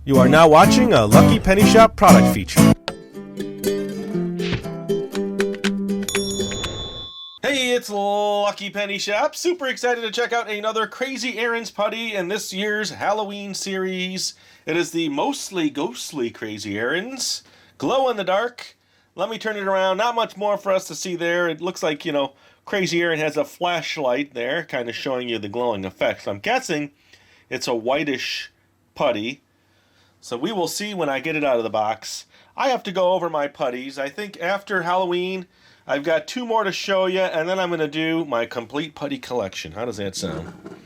You are now watching a Lucky Penny Shop product feature. Hey, it's Lucky Penny Shop. Super excited to check out another Crazy Errands putty in this year's Halloween series. It is the mostly ghostly Crazy Errands. Glow in the dark. Let me turn it around. Not much more for us to see there. It looks like, Crazy Errand has a flashlight there, kind of showing you the glowing effects. I'm guessing it's a whitish putty. So we will see when I get it out of the box. I have to go over my putties. I think after Halloween, I've got 2 more to show you, and then I'm going to do my complete putty collection. How does that sound?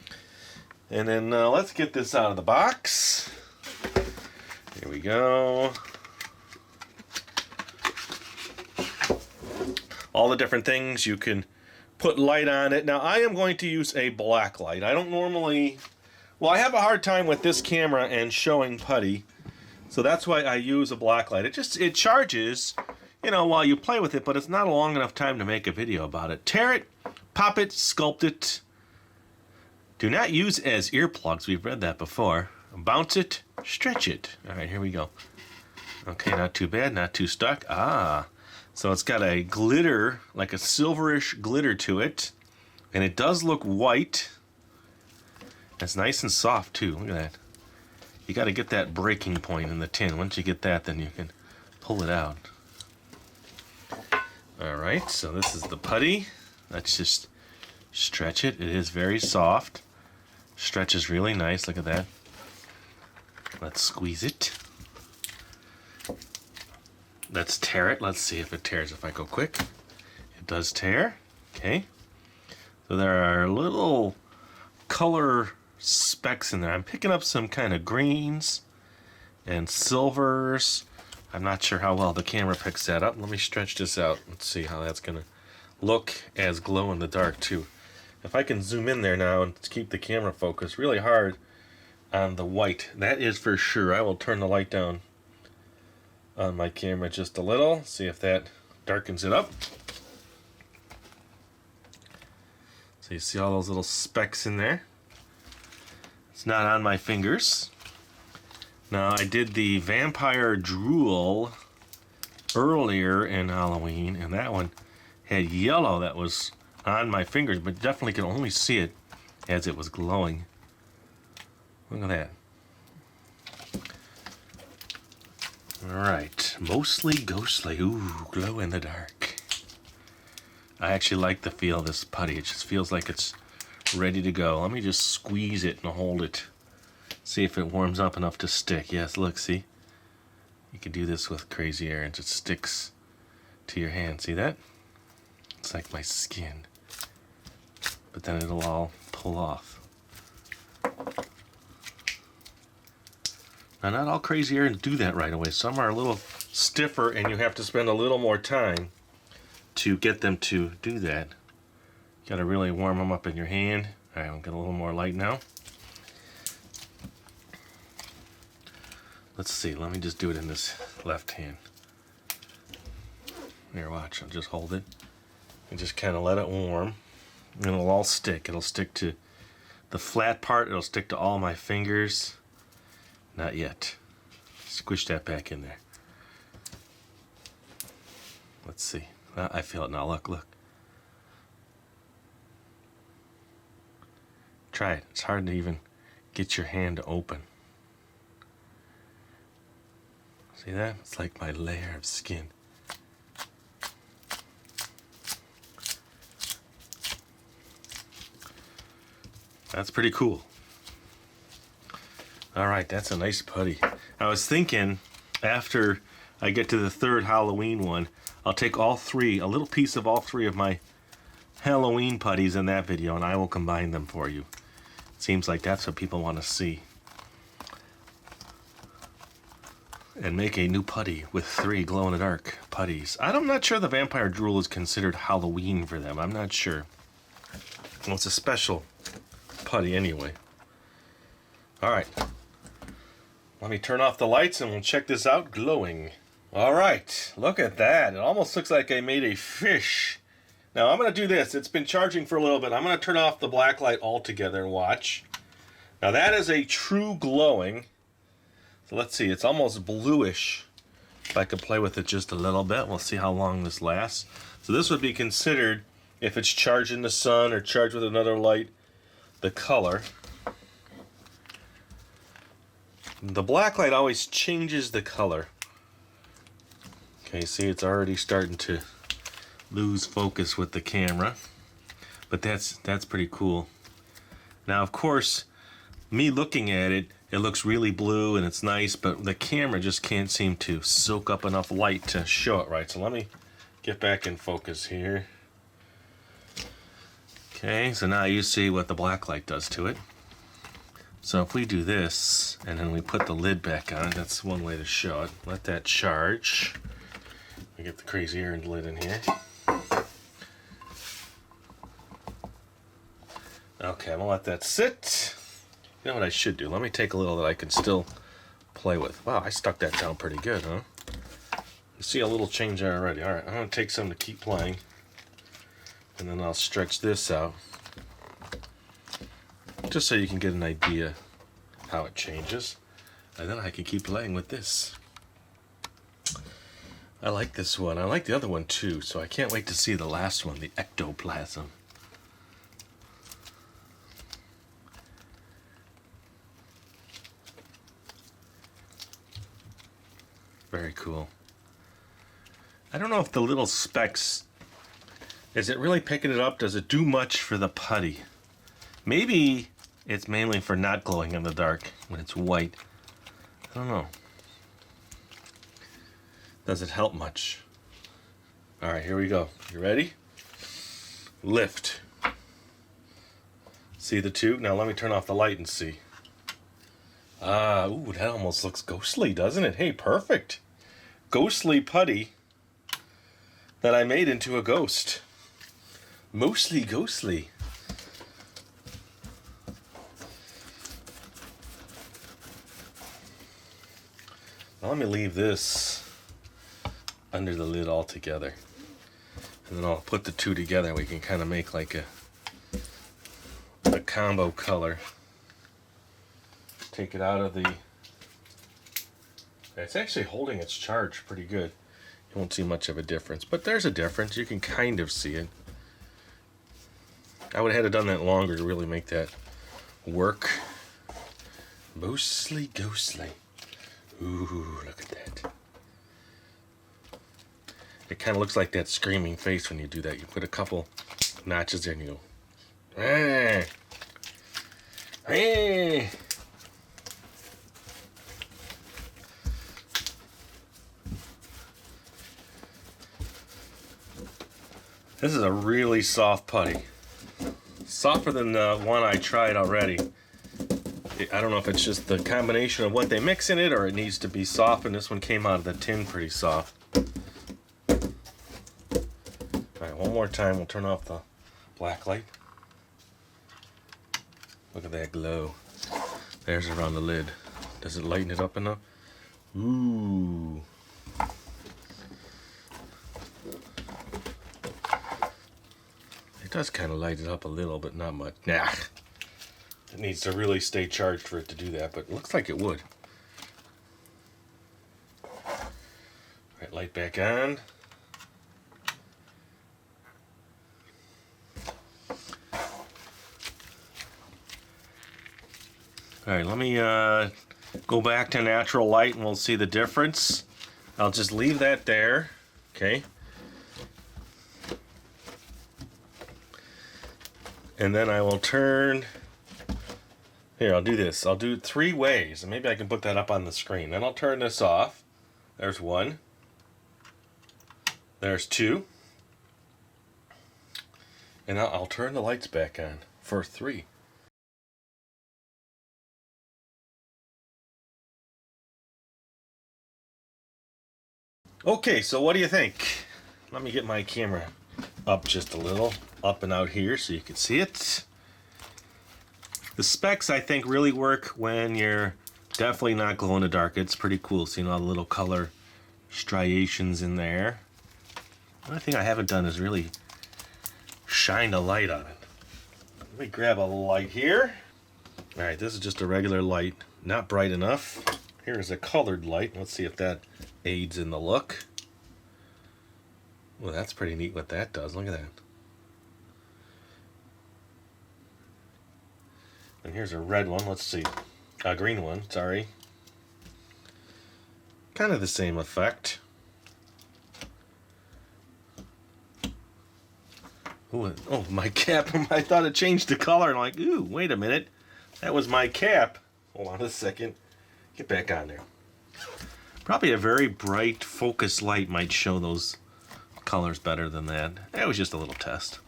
And then let's get this out of the box. Here we go. All the different things you can put light on it. Now, I am going to use a black light. I don't normally... Well, I have a hard time with this camera and showing putty, so that's why I use a black light. It charges, while you play with it, but it's not a long enough time to make a video about it. Tear it, pop it, sculpt it. Do not use as earplugs. We've read that before. Bounce it, stretch it. All right, here we go. Okay, not too bad, not too stuck. So it's got a glitter, like a silverish glitter to it, and it does look white. It's nice and soft too. Look at that. You got to get that breaking point in the tin. Once you get that, then you can pull it out. Alright, so this is the putty. Let's just stretch it. It is very soft. Stretches really nice. Look at that. Let's squeeze it. Let's tear it. Let's see if it tears if I go quick. It does tear. Okay. So there are little color specks in there. I'm picking up some kind of greens and silvers. I'm not sure how well the camera picks that up. Let me stretch this out. Let's see how that's going to look as glow in the dark too. If I can zoom in there now and keep the camera focused really hard on the white, that is for sure. I will turn the light down on my camera just a little. See if that darkens it up. So you see all those little specks in there. It's not on my fingers. Now, I did the vampire drool earlier in Halloween, and that one had yellow that was on my fingers, but definitely could only see it as it was glowing. Look at that. Alright, mostly ghostly. Ooh, glow in the dark. I actually like the feel of this putty. It just feels like it's ready to go. Let me just squeeze it and hold it. See if it warms up enough to stick. Yes, look, see? You can do this with Crazy Errands. It sticks to your hand. See that? It's like my skin. But then it'll all pull off. Now, not all Crazy Errands do that right away. Some are a little stiffer and you have to spend a little more time to get them to do that. You gotta really warm them up in your hand. Alright, I'll get a little more light now. Let's see, let me just do it in this left hand. Here, watch, I'll just hold it and just kind of let it warm. And it'll all stick. It'll stick to the flat part, it'll stick to all my fingers. Not yet. Squish that back in there. Let's see. I feel it now. Look. Try it. It's hard to even get your hand to open. See that? It's like my layer of skin. That's pretty cool. Alright, that's a nice putty. I was thinking, after I get to the 3rd Halloween one, I'll take all 3, a little piece of all 3 of my Halloween putties in that video, and I will combine them for you. Seems like that's what people want to see. And make a new putty with 3 glow-in-the-dark putties. I'm not sure the vampire drool is considered Halloween for them. I'm not sure. Well, it's a special putty anyway. Alright. Let me turn off the lights and we'll check this out glowing. Alright, look at that. It almost looks like I made a fish. Now I'm going to do this. It's been charging for a little bit. I'm going to turn off the black light altogether and watch. Now that is a true glowing. So let's see, it's almost bluish. If I could play with it just a little bit, we'll see how long this lasts. So this would be considered, if it's charged in the sun or charged with another light, the color. The black light always changes the color. Okay, see, it's already starting to lose focus with the camera, but that's pretty cool. Now, of course, me looking at it, it looks really blue and it's nice, but the camera just can't seem to soak up enough light to show it right. So let me get back in focus here. Okay, so now you see what the black light does to it. So if we do this and then we put the lid back on, that's one way to show it. Let that charge. We get the crazy earned lid in here. Okay, I'm gonna let that sit. You know what I should do? Let me take a little that I can still play with. Wow, I stuck that down pretty good, huh? You see a little change there already. All right, I'm gonna take some to keep playing, and then I'll stretch this out, just so you can get an idea how it changes, and then I can keep playing with this. I like this one. I like the other one too, so I can't wait to see the last one, the ectoplasm. Very cool. I don't know if the little specks, is it really picking it up? Does it do much for the putty? Maybe it's mainly for not glowing in the dark when it's white. I don't know. Does it help much? All right, here we go. You ready? Lift. See the two? Now let me turn off the light and see. Ah, ooh, that almost looks ghostly, doesn't it? Hey, perfect. Ghostly putty that I made into a ghost. Mostly ghostly. Now let me leave this under the lid altogether. And then I'll put the two together and we can kind of make like a combo color. Take it out of the... It's actually holding its charge pretty good. You won't see much of a difference, but there's a difference. You can kind of see it. I would have had to done that longer to really make that work. Mostly ghostly. Ooh, look at that. It kind of looks like that screaming face when you do that. You put a couple notches there and you go, ah, ah. This is a really soft putty. Softer than the one I tried already. I don't know if it's just the combination of what they mix in it or it needs to be soft, and this one came out of the tin pretty soft. Alright, one more time, we'll turn off the black light. Look at that glow. There's around the lid. Does it lighten it up enough? Ooh. It does kind of light it up a little, but not much. Nah. It needs to really stay charged for it to do that, but it looks like it would. Alright, light back on. Alright, let me go back to natural light and we'll see the difference. I'll just leave that there. Okay. And then I will turn... Here, I'll do this. I'll do it 3 ways, and maybe I can put that up on the screen. Then I'll turn this off. There's 1. There's 2. And I'll turn the lights back on for 3. Okay, so what do you think? Let me get my camera up just a little, up and out here so you can see it. The specs, I think, really work when you're definitely not glow in the dark. It's pretty cool seeing all the little color striations in there. One thing I haven't done is really shine a light on it. Let me grab a light here. All right, this is just a regular light, not bright enough. here's a colored light. Let's see if that aids in the look. Well, that's pretty neat what that does. Look at that. And here's a red one. Let's see. A green one, sorry. Kind of the same effect. Ooh, oh, my cap. I thought it changed the color. I'm like, ooh, wait a minute. That was my cap. Hold on a second. Get back on there. Probably a very bright focus light might show those colors better than that. That was just a little test.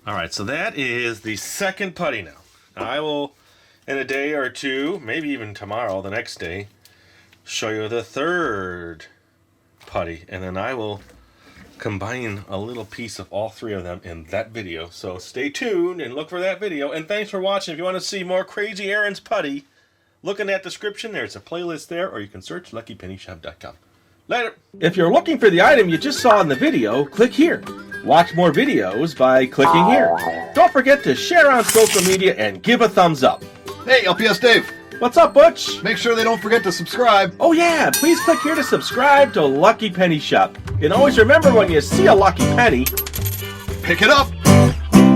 Alright, so that is the second putty now. I will, in a day or two, maybe even tomorrow, the next day, show you the third putty. And then I will combine a little piece of all three of them in that video. So stay tuned and look for that video. And thanks for watching. If you want to see more Crazy Aaron's putty, look in that description. There's a playlist there, or you can search LuckyPennyShop.com. Later. If you're looking for the item you just saw in the video, click here. Watch more videos by clicking here. Don't forget to share on social media and give a thumbs up. Hey, LPS-Dave. What's up, Butch? Make sure they don't forget to subscribe. Oh yeah, please click here to subscribe to Lucky Penny Shop. And always remember, when you see a lucky penny, pick it up.